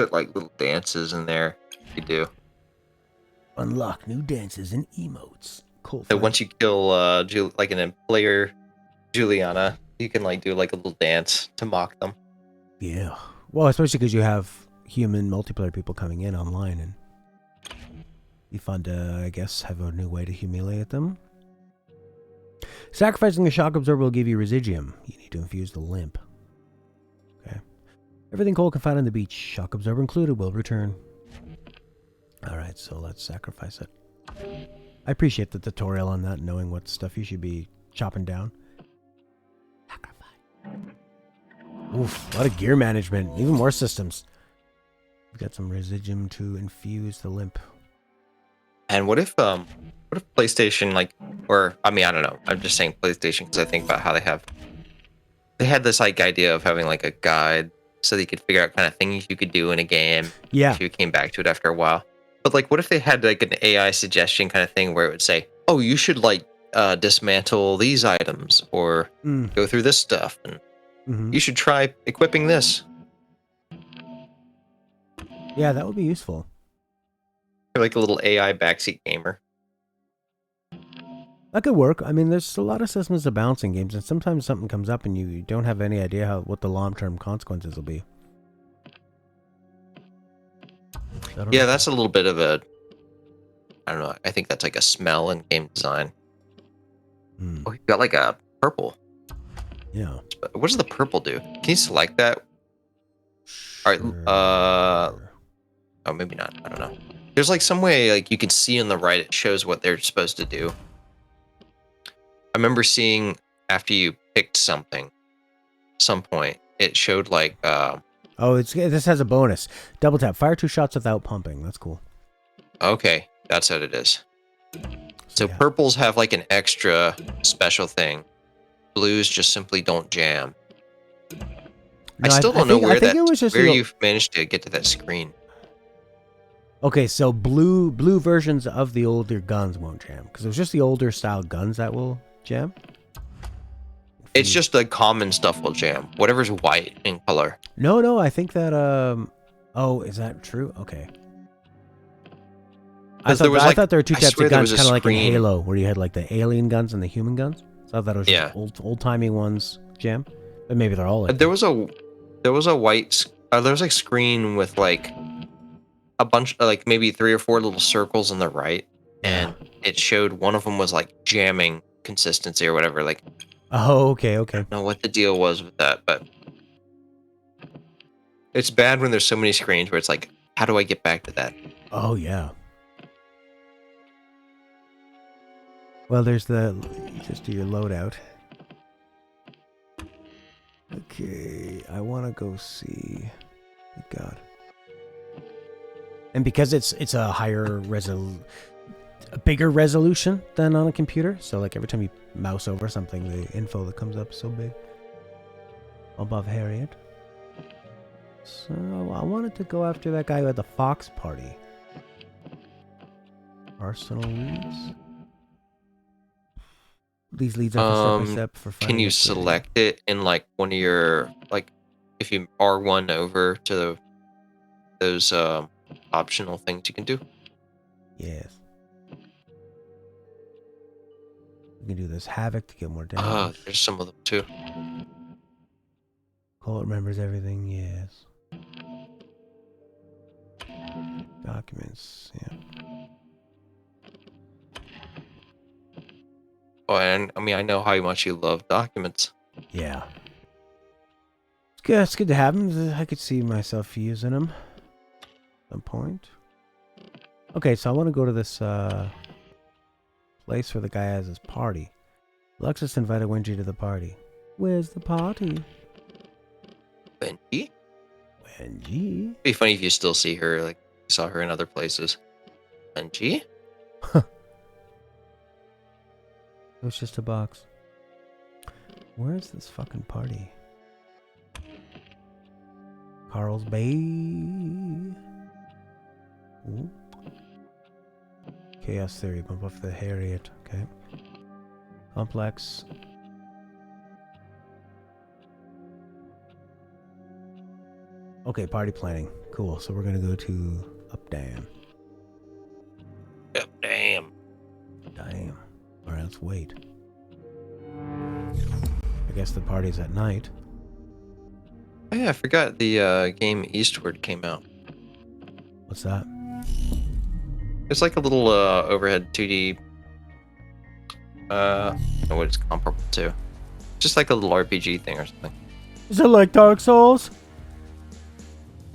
put like little dances in there. You do. Unlock new dances and emotes. Cool. So once you kill like an player Juliana, you can like do like a little dance to mock them. Yeah. Well, especially because you have human multiplayer people coming in online, and be fun to, I guess, have a new way to humiliate them. Sacrificing a shock absorber will give you residuum. You need to infuse the limp. Okay. Everything Cole can find on the beach, shock absorber included, will return. Alright, so let's sacrifice it. I appreciate the tutorial on that, knowing what stuff you should be chopping down. Sacrifice. Oof, a lot of gear management, even more systems. We've got some residuum to infuse the limp. And what if PlayStation like, or I mean I don't know, I'm just saying PlayStation because I think about how they had this like idea of having like a guide so that you could figure out kind of things you could do in a game. Yeah. If you came back to it after a while. But like, what if they had like an AI suggestion kind of thing where it would say, "Oh, you should like dismantle these items or go through this stuff, and you should try equipping this." Yeah, that would be useful. Like a little AI backseat gamer. That could work. I mean, there's a lot of systems of balancing games, and sometimes something comes up and you don't have any idea what the long-term consequences will be. Yeah, that's a little bit of a, I don't know, I think that's like a smell in game design. Oh, you got like a purple. Yeah. What does the purple do? Can you select that? All right. Oh, maybe not. I don't know. There's like some way like you can see on the right. It shows what they're supposed to do. I remember seeing after you picked something, some point it showed like. Oh, this has a bonus. Double tap. Fire 2 shots without pumping. That's cool. Okay, that's what it is. So yeah. Purples have like an extra special thing. Blues just simply don't jam. No, I still don't know where you've managed to get to that screen. Okay, so blue versions of the older guns won't jam because it was just the older style guns that will jam. It's just the common stuff will jam. Whatever's white in color. No, I think that oh, is that true? Okay. I thought there were two types of guns, kind of like in Halo, where you had like the alien guns and the human guns. So I thought it was just old timey ones jam, but maybe they're all like. There was a white. There was like screen with like a bunch of like maybe 3 or 4 little circles on the right, and it showed one of them was like jamming consistency or whatever. Like, oh, okay. I don't know what the deal was with that, but it's bad when there's so many screens where it's like, how do I get back to that? Oh yeah. Well, there's just do your loadout. Okay, I want to go see. Good God. And because it's a higher a bigger resolution than on a computer, so like every time you mouse over something, the info that comes up is so big. Above Harriet. So I wanted to go after that guy who had the Fox party. Arsenal leads. These leads are step by step for finding. Can you select it in like one of your, like, if you R1 over to those optional things you can do? Yes. You can do this Havoc to get more damage. Oh, there's some of them too. Cole remembers everything, yes. Documents, yeah. Oh, and I mean, I know how much you love documents. Yeah. It's good. It's good to have them. I could see myself using them at some point. Okay, so I want to go to this place where the guy has his party. Alexis invited Wenji to the party. Where's the party? Wenji? Wenji? It'd be funny if you still see her, like you saw her in other places. Wenji? It was just a box. Where's this fucking party? Carl's Bay. Ooh. Chaos Theory. Bump off the Harriet. Okay. Complex. Okay, party planning. Cool. So we're gonna go to Updam. Yep, damn. Damn. All right, let's wait. I guess the party's at night. Oh, yeah, I forgot the game Eastward came out. What's that? It's like a little overhead 2D. I don't know what it's comparable to. Just like a little RPG thing or something. Is it like Dark Souls?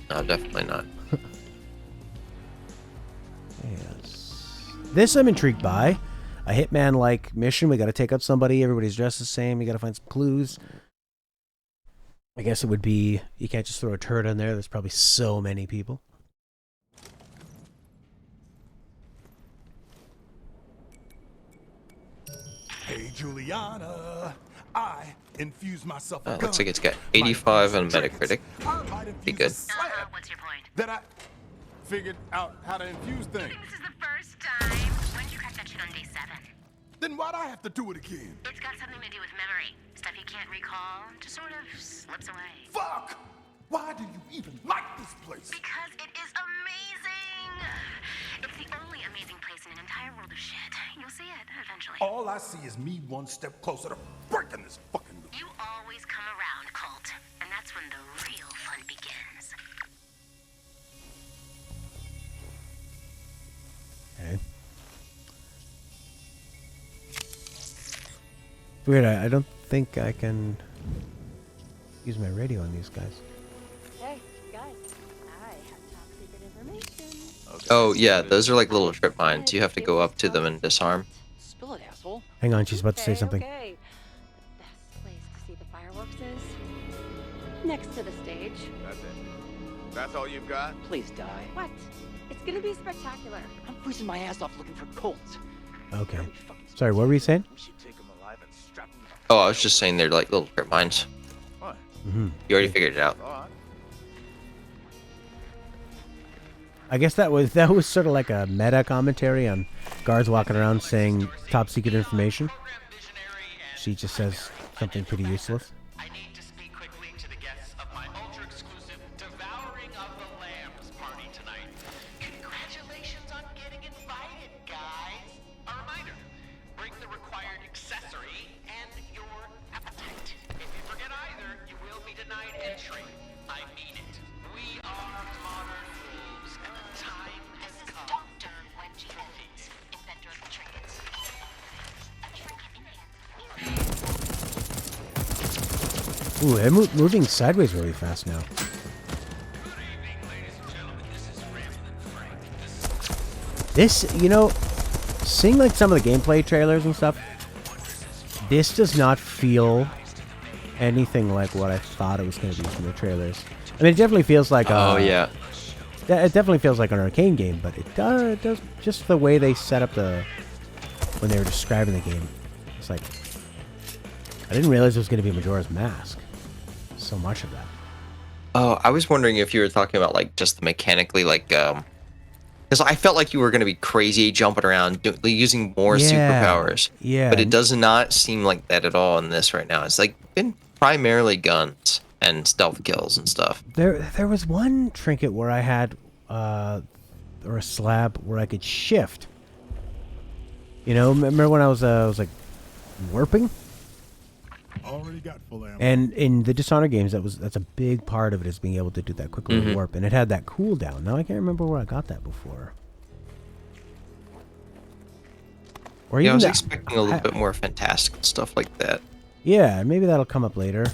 No, definitely not. Yes. This I'm intrigued by. A Hitman-like mission. We got to take out somebody. Everybody's dressed the same. We got to find some clues. I guess it would be... You can't just throw a turret in there. There's probably so many people. Hey, Juliana. I infused myself a Looks like it's got 85 on Metacritic. Be good. What's your point? That I figured out how to infuse things. This is the first time. When did you crack that shit on day 7? Then why'd I have to do it again? It's got something to do with memory. Stuff you can't recall just sort of slips away. Fuck! Why do you even like this place? Because it is amazing! It's the only amazing place in an entire world of shit. You'll see it eventually. All I see is me one step closer to breaking this fucking loop. You always come around, Colt. And that's when the real fun begins. Okay. Weird, I don't think I can use my radio on these guys. Hey, guys, I have top secret information. Oh, yeah, those are like little trip mines. You have to go up to them and disarm. Spill it, asshole. Hang on, she's about to say something. Okay. Best place to see the fireworks is next to the stage. That's it. That's all you've got? Please die. What? It's gonna be spectacular. I'm freezing my ass off looking for Colts. Okay. Sorry, what were you saying? We should take them alive and strap them. Oh, I was just saying they're like little trip mines. What? Mm-hmm. You already figured it out. All right. I guess that was sort of like a meta commentary on guards walking around saying top secret information. She just says something pretty useless. I need to speak quickly to the guests of my ultra-exclusive Devouring of the Lambs party tonight. Congratulations on getting invited, guys. A reminder, bring the required accessory and your appetite. If you forget either, you will be denied entry. I mean it. We are modern wolves, and the time has come. Dr. Wendy Evans, inventor of the trinkets. A trinket in hand. Ooh, they're moving sideways really fast now. This, you know, seeing like some of the gameplay trailers and stuff, this does not feel anything like what I thought it was going to be from the trailers. I mean, it definitely feels like Oh, yeah. it definitely feels like an arcane game, but it does just the way they set up when they were describing the game. It's like I didn't realize it was going to be Majora's Mask. So much of that. Oh, I was wondering if you were talking about like just the mechanically, like, because I felt like you were going to be crazy jumping around, using more superpowers. Yeah. But it does not seem like that at all in this right now. It's like been primarily guns and stealth kills and stuff. There was one trinket where I had, or a slab where I could shift. You know, remember when I was like warping? Already got full ammo. And in the Dishonored games, that's a big part of it, is being able to do that quick little warp, and it had that cooldown. Now I can't remember where I got that before. Or Yeah, I even was that- expecting a little bit more fantastical stuff like that. Yeah, maybe that'll come up later.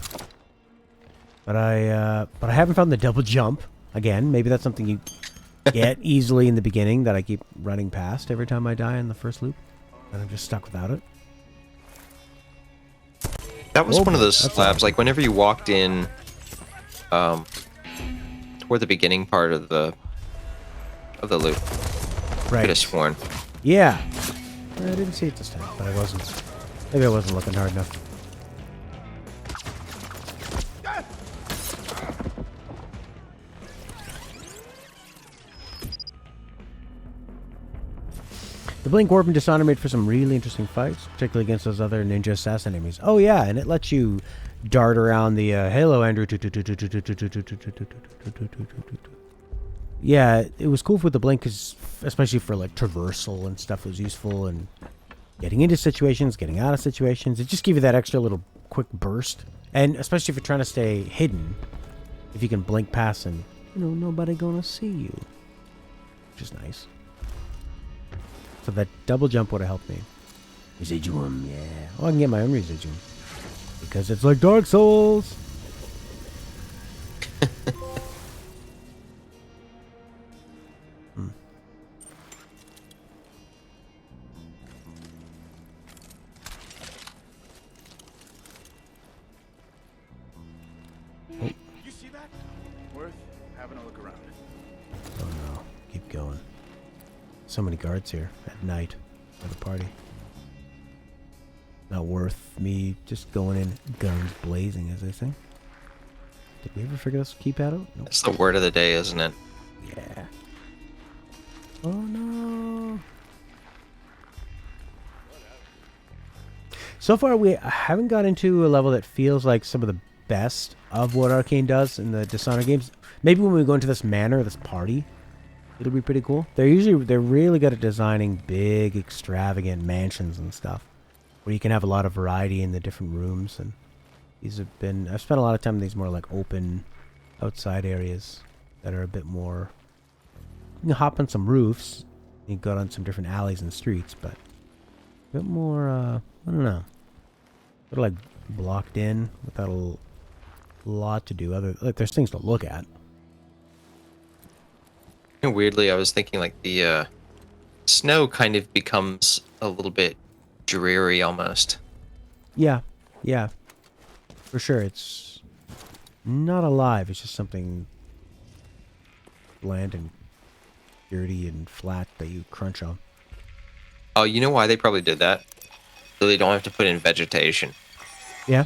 But I haven't found the double jump again. Maybe that's something you get easily in the beginning that I keep running past every time I die in the first loop, and I'm just stuck without it. That was Oh, one of those that's slabs. awesome. Like whenever you walked in, toward the beginning part of the loop, could Right. have sworn. Yeah. I didn't see it this time, but I wasn't. Maybe I wasn't looking hard enough. The Blink Warp and Dishonor made for some really interesting fights, particularly against those other ninja assassin enemies. Oh yeah, and it lets you dart around the Halo Andrew. Yeah, it was cool with the Blink, especially for like traversal and stuff. It was useful and getting into situations, getting out of situations. It just gave you that extra little quick burst, and especially if you're trying to stay hidden, if you can blink past and nobody gonna see you, which is nice. So that double jump would have helped me. Residuum, yeah. Oh, I can get my own residuum. Because it's like Dark Souls. You see that? Worth having a look around. Oh no, keep going. So many guards here at night for the party. Not worth me just going in guns blazing, as they say. Did we ever figure this keypad out? Nope. That's the word of the day, isn't it? Yeah. Oh no. So far, we haven't got into a level that feels like some of the best of what Arcane does in the Dishonored games. Maybe when we go into this manor, this party, it'll be pretty cool. They're really good at designing big, extravagant mansions and stuff, where you can have a lot of variety in the different rooms. And these have been, I've spent a lot of time in these more like open, outside areas that are a bit more. You can hop on some roofs, you can go down some different alleys and streets, but a bit more, I don't know, sort of like blocked in without a lot to do. Like there's things to look at. And weirdly, I was thinking like the snow kind of becomes a little bit dreary almost. Yeah, for sure. It's not alive. It's just something bland and dirty and flat that you crunch on. Oh, you know why they probably did that? So they don't have to put in vegetation. Yeah,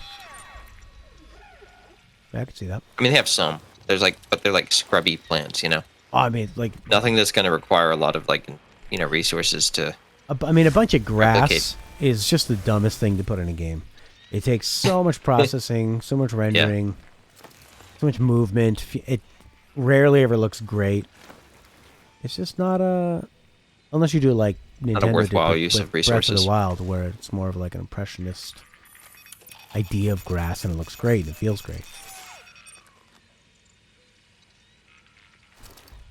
I can see that. I mean, they have some. But they're like scrubby plants, you know. Oh, I mean, like Nothing that's going to require a lot of like, resources to. a bunch of grass replicate. is just the dumbest thing to put in a game. It takes so much processing, so much rendering, so much movement. It rarely ever looks great. It's just not unless you do like Nintendo Not a worthwhile did with use of Breath of resources. the Wild, where it's more of like an impressionist idea of grass, and it looks great. It feels great.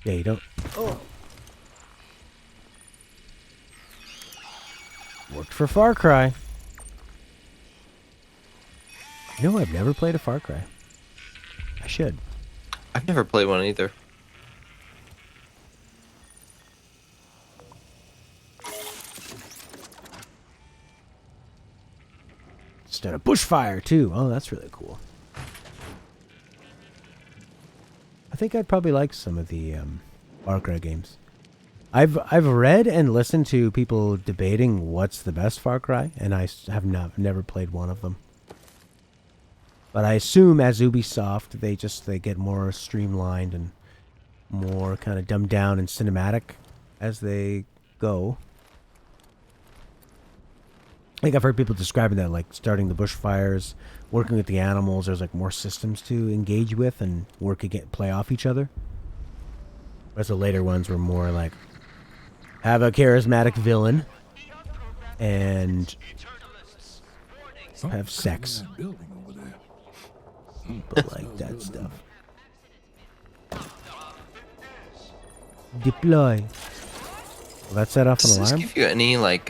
Yeah, you don't. Oh. Worked for Far Cry. You know, I've never played a Far Cry. I should. I've never played one either. Instead of bushfire too. Oh, that's really cool. I think I'd probably like some of the Far Cry games. I've read and listened to people debating what's the best Far Cry, and I have never played one of them. But I assume as Ubisoft, they get more streamlined and more kind of dumbed down and cinematic as they go. I think I've heard people describing that, like starting the bushfires, working with the animals. There's like more systems to engage with and play off each other. Whereas the later ones were more like have a charismatic villain and have sex. Building over there. But like that stuff. Deploy. Will that set off an Does this alarm? give you any like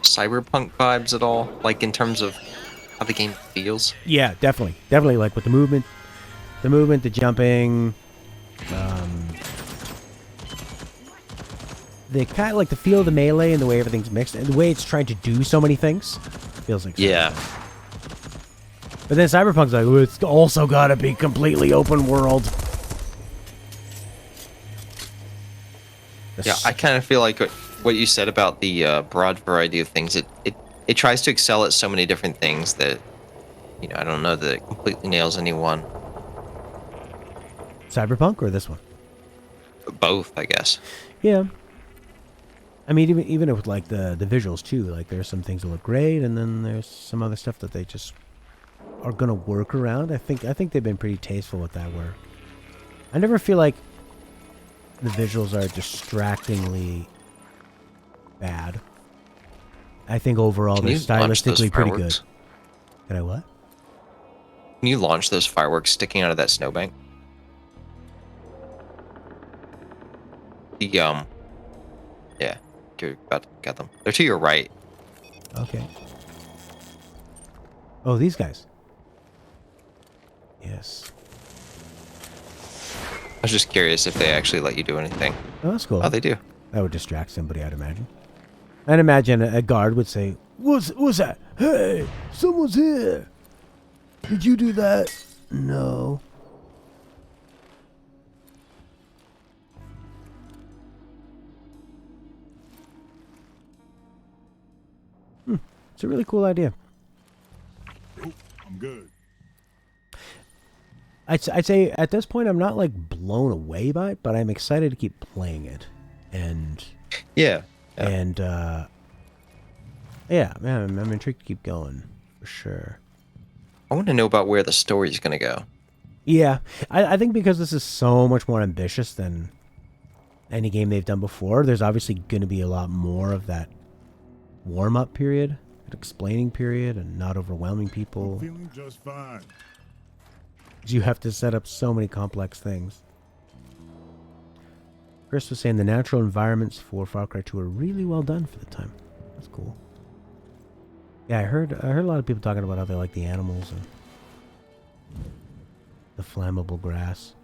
cyberpunk vibes at all? Like in terms of how the game feels? Yeah, definitely. Definitely like with the movement, the jumping, the kind of like the feel of the melee and the way everything's mixed and the way it's trying to do so many things feels like Yeah. But then Cyberpunk's like, oh, it's also got to be completely open world. Yeah, I kind of feel like what you said about the broad variety of things. It tries to excel at so many different things that, I don't know that it completely nails any one. Cyberpunk or this one? Both, I guess. Yeah. I mean, even with like the visuals too. Like there's some things that look great, and then there's some other stuff that they just are gonna work around. I think they've been pretty tasteful with that. Where I never feel like the visuals are distractingly bad. I think overall Can they're you launch those stylistically pretty good. fireworks? Can I what? Can you launch those fireworks sticking out of that snowbank? Yeah, you're about to get them. They're to your right. Okay. Oh, these guys. Yes. I was just curious if they actually let you do anything. Oh, that's cool. Oh, they do. That would distract somebody, I'd imagine. I'd imagine a guard would say, What's that? Hey, someone's here. Did you do that? No. It's a really cool idea. Nope, I'm good. I'd say at this point I'm not like blown away by it, but I'm excited to keep playing it. And Yeah. and yeah, man, I'm intrigued to keep going for sure. I want to know about where the story's gonna go. Yeah, I think because this is so much more ambitious than any game they've done before, there's obviously going to be a lot more of that warm-up period, that explaining period, and not overwhelming people. I'm feeling just fine. You have to set up so many complex things. Chris was saying the natural environments for Far Cry 2 are really well done for the time. That's cool. Yeah, I heard a lot of people talking about how they like the animals and the flammable grass.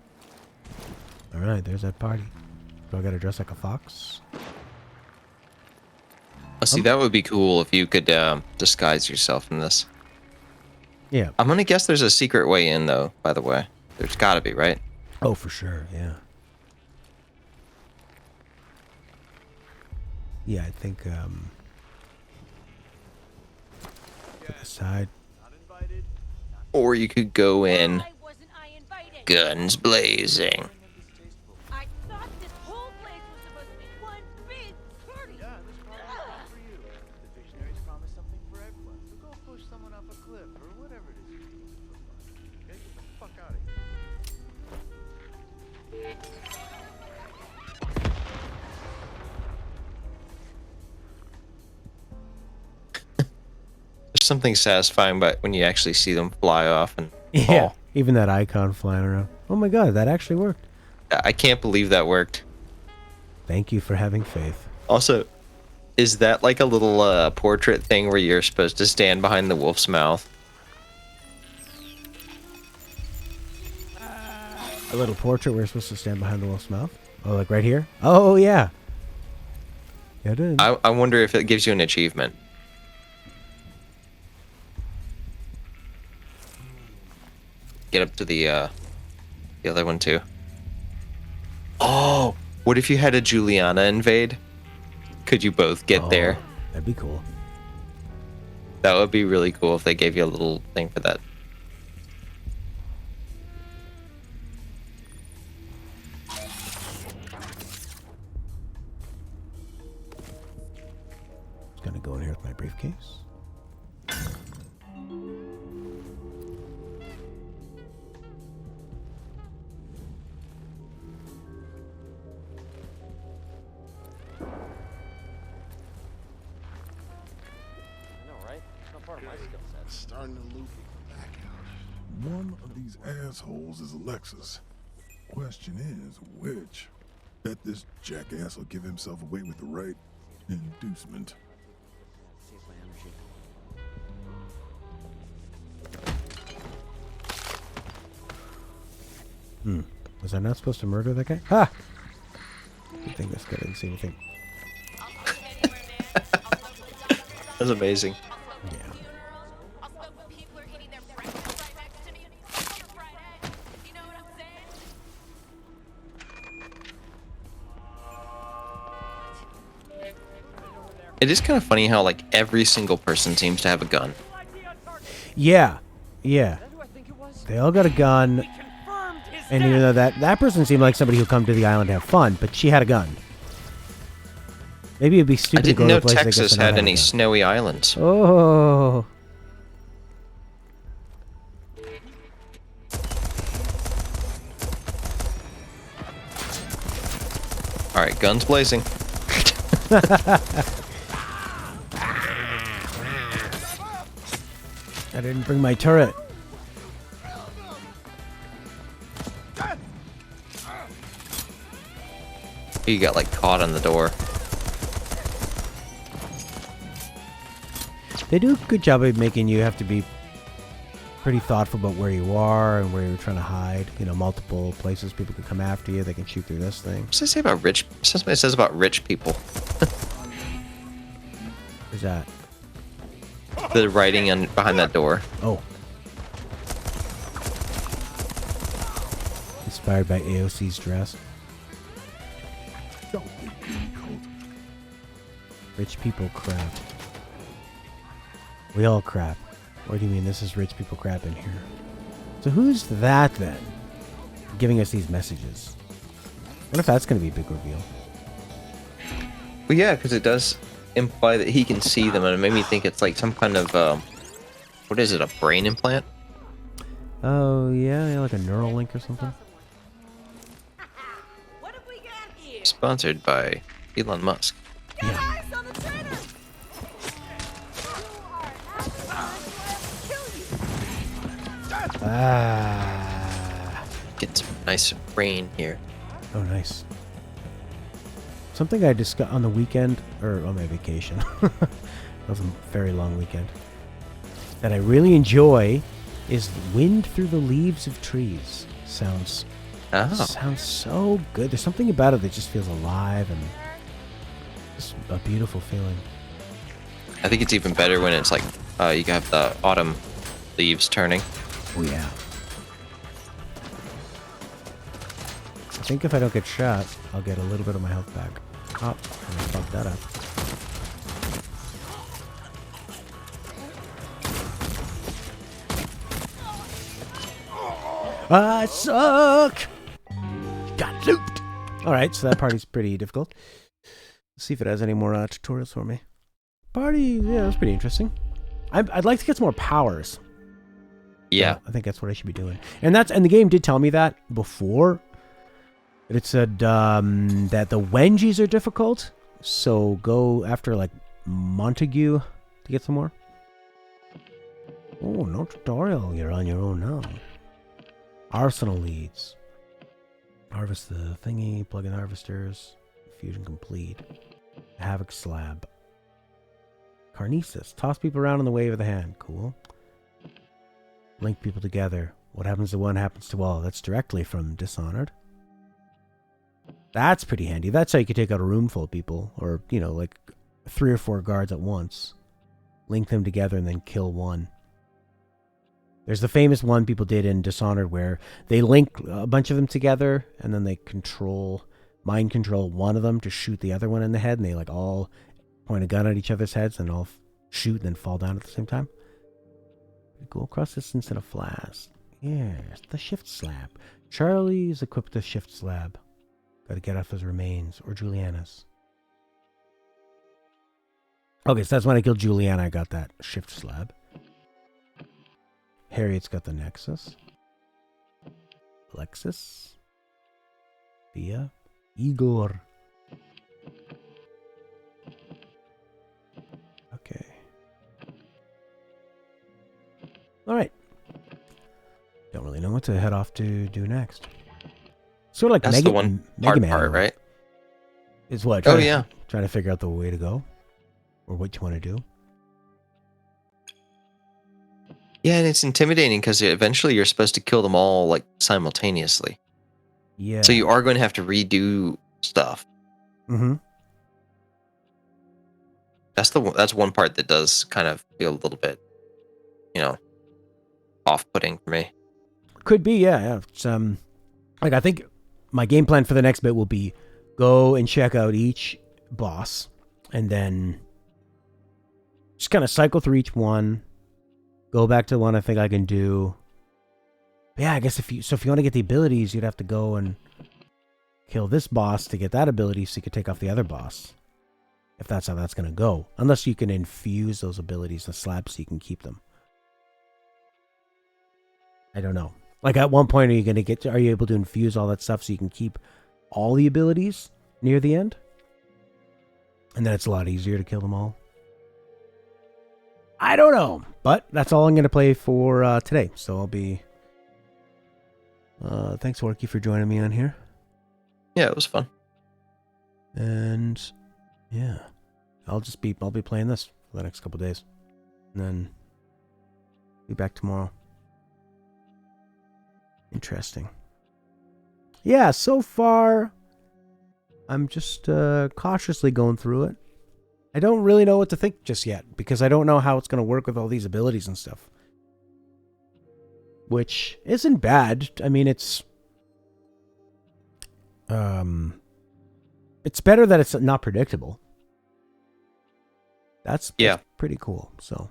All right, there's that party. Do I gotta dress like a fox? See, that would be cool if you could disguise yourself in this. Yeah. I'm gonna guess there's a secret way in, though. By the way, there's got to be, right? Oh, for sure. Yeah. Yeah, I think. Put the side. Or you could go in, guns blazing. I thought this whole place was supposed to be one big party. Yeah, this probably not for you. The visionaries promised something for everyone. So go push someone off a cliff or whatever it is you do for fun. Okay, get the fuck out of here. There's something satisfying, but when you actually see them fly off and Yeah. fall. Even that icon flying around. Oh my god, that actually worked. I can't believe that worked. Thank you for having faith. Also, is that like a little portrait thing where you're supposed to stand behind the wolf's mouth? A little portrait where we're supposed to stand behind the wolf's mouth? Oh, like right here? Oh, yeah. Yeah, it is. I wonder if it gives you an achievement. Get up to the other one too. Oh, what if you had a Juliana invade? Could you both get there? That'd be cool. That would be really cool if they gave you a little thing for that. Just gonna go in here with my briefcase. Starting to loop back out. One of these assholes is Alexis. Question is, which? Bet this jackass will give himself away with the right inducement. Was I not supposed to murder that guy? Ha! Good thing this guy didn't see anything. That's amazing. Yeah. It is kind of funny how like every single person seems to have a gun. Yeah. Yeah. They all got a gun. And even though that person seemed like somebody who come to the island to have fun, but she had a gun. Maybe it'd be I stupid to didn't go to know a place that gets Texas to not had have any a gun. snowy islands. Oh. All right, guns blazing. I didn't bring my turret. You got like caught on the door. They do a good job of making you have to be pretty thoughtful about where you are and where you're trying to hide. You know, multiple places people can come after you. They can shoot through this thing. What's it say about rich? Something says about rich people. Where's that? The writing on behind that door. Oh. Inspired by AOC's dress. Don't be greedy, Colt. Rich people crap. We all crap. Or do you mean this is rich people crap in here? So who's that then? Giving us these messages. What if that's going to be a big reveal? Well, yeah, because it does imply that he can see them, and it made me think it's like some kind of what is it? A brain implant? Oh yeah, like a neural link or something. What have we got here? Sponsored by Elon Musk. Get eyes on the traitor! Ah. Get some nice rain here. Oh, nice. Something I discussed on the weekend, or on my vacation. That was a very long weekend. That I really enjoy is wind through the leaves of trees. Sounds so good. There's something about it that just feels alive and just a beautiful feeling. I think it's even better when it's like you have the autumn leaves turning. Oh yeah. I think if I don't get shot, I'll get a little bit of my health back. Oh, I fucked that up. I suck! Got looped! Alright, so that party's pretty difficult. Let's see if it has any more tutorials for me. Party, yeah, that's pretty interesting. I'd like to get some more powers. Yeah. I think that's what I should be doing. And the game did tell me that before. It said that the Wenjis are difficult, so go after like Montague to get some more. Oh, no tutorial. You're on your own now. Arsenal leads. Harvest the thingy, plug in harvesters. Fusion complete. Havoc slab. Carnesis. Toss people around in the wave of the hand. Cool. Link people together. What happens to one happens to all. That's directly from Dishonored. That's pretty handy. That's how you could take out a room full of people. Or, you know, like 3 or 4 guards at once. Link them together and then kill one. There's the famous one people did in Dishonored where they link a bunch of them together and then they mind control one of them to shoot the other one in the head, and they like all point a gun at each other's heads and all shoot and then fall down at the same time. Go across distance in a flask. Yes, the shift slab. Charlie's equipped the shift slab. Gotta get off his remains, or Juliana's. Okay, so that's when I killed Juliana, I got that shift slab. Harriet's got the Nexus. Alexis. Thea. Igor. Okay. Alright. Don't really know what to head off to do next. Sort of like That's the one hard Man part, right? Is what? Oh, yeah. Trying to figure out the way to go. Or what you want to do. Yeah, and it's intimidating because eventually you're supposed to kill them all like simultaneously. Yeah. So you are going to have to redo stuff. Mm-hmm. That's one part that does kind of feel a little bit, you know, off-putting for me. Could be, yeah. It's, like I think my game plan for the next bit will be go and check out each boss and then just kind of cycle through each one. Go back to the one I think I can do. But yeah, I guess if you want to get the abilities, you'd have to go and kill this boss to get that ability so you could take off the other boss. if that's how that's going to go. Unless you can infuse those abilities in slabs so you can keep them. I don't know. Like at one point, are you able to infuse all that stuff so you can keep all the abilities near the end? And then it's a lot easier to kill them all. I don't know, but that's all I'm going to play for today. So I'll be... thanks, Orky, for joining me on here. Yeah, it was fun. And yeah, I'll be playing this for the next couple days. And then be back tomorrow. Interesting. Yeah, so far, I'm just cautiously going through it. I don't really know what to think just yet, because I don't know how it's going to work with all these abilities and stuff. Which isn't bad. I mean, it's better that it's not predictable. That's pretty cool. So,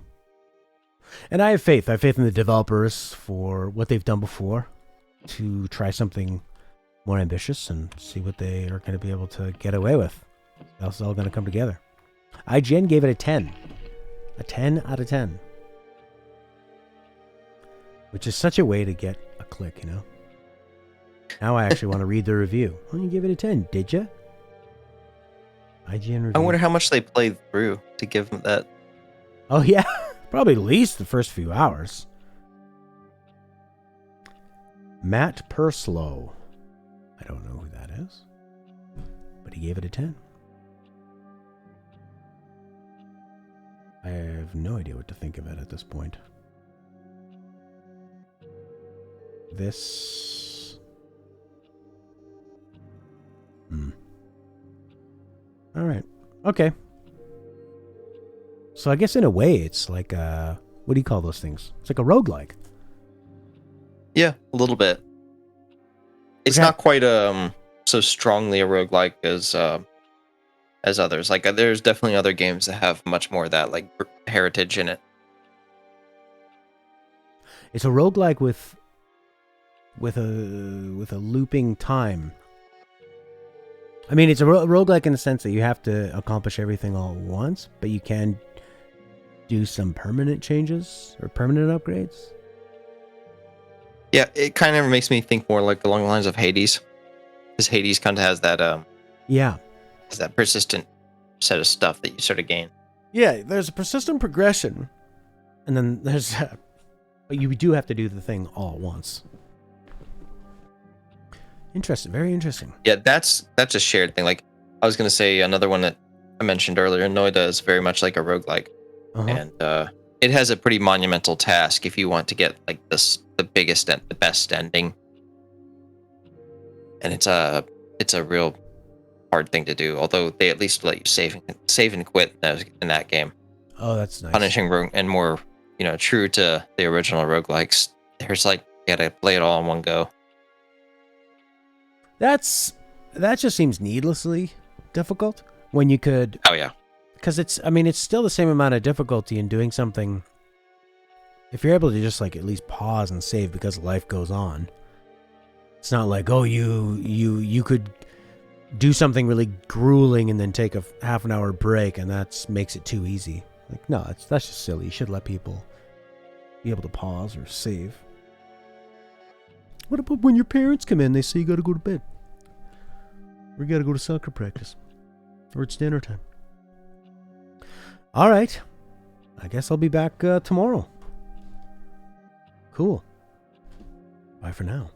and I have faith. I have faith in the developers for what they've done before to try something more ambitious and see what they are going to be able to get away with. It's all going to come together. IGN gave it a 10. A 10 out of 10. Which is such a way to get a click, you know? Now I actually want to read the review. Oh, you give it a 10, did you? IGN review. I wonder how much they played through to give them that. Oh, yeah. Probably at least the first few hours. Matt Perslow. I don't know who that is. But he gave it a 10. I have no idea what to think of it at this point. This... Alright. Okay. So I guess in a way it's like a... What do you call those things? It's like a roguelike. Yeah, a little bit. It's not quite so strongly a roguelike as others. Like there's definitely other games that have much more of that like heritage in it. It's a roguelike with a looping time. I mean, it's a roguelike in the sense that you have to accomplish everything all at once, but you can do some permanent changes or permanent upgrades. Yeah, it kind of makes me think more like along the lines of Hades. Because Hades kind of has that has that persistent set of stuff that you sort of gain. Yeah, there's a persistent progression, and then there's but you do have to do the thing all at once. Interesting, very interesting. Yeah, that's a shared thing. Like I was gonna say another one that I mentioned earlier, Noida is very much like a roguelike. And it has a pretty monumental task if you want to get like the biggest and the best ending. And it's a real hard thing to do, although they at least let you save and quit in that game. Oh, that's nice. Punishing and more, true to the original roguelikes. There's like you gotta play it all in one go. That just seems needlessly difficult when you could. Oh yeah. Because it's still the same amount of difficulty in doing something. If you're able to just like at least pause and save because life goes on. It's not like, oh, you could do something really grueling and then take a half an hour break and that makes it too easy. Like, no, that's just silly. You should let people be able to pause or save. What about when your parents come in, they say you gotta go to bed? Or you gotta go to soccer practice? Or it's dinner time? Alright. I guess I'll be back tomorrow. Cool. Bye for now.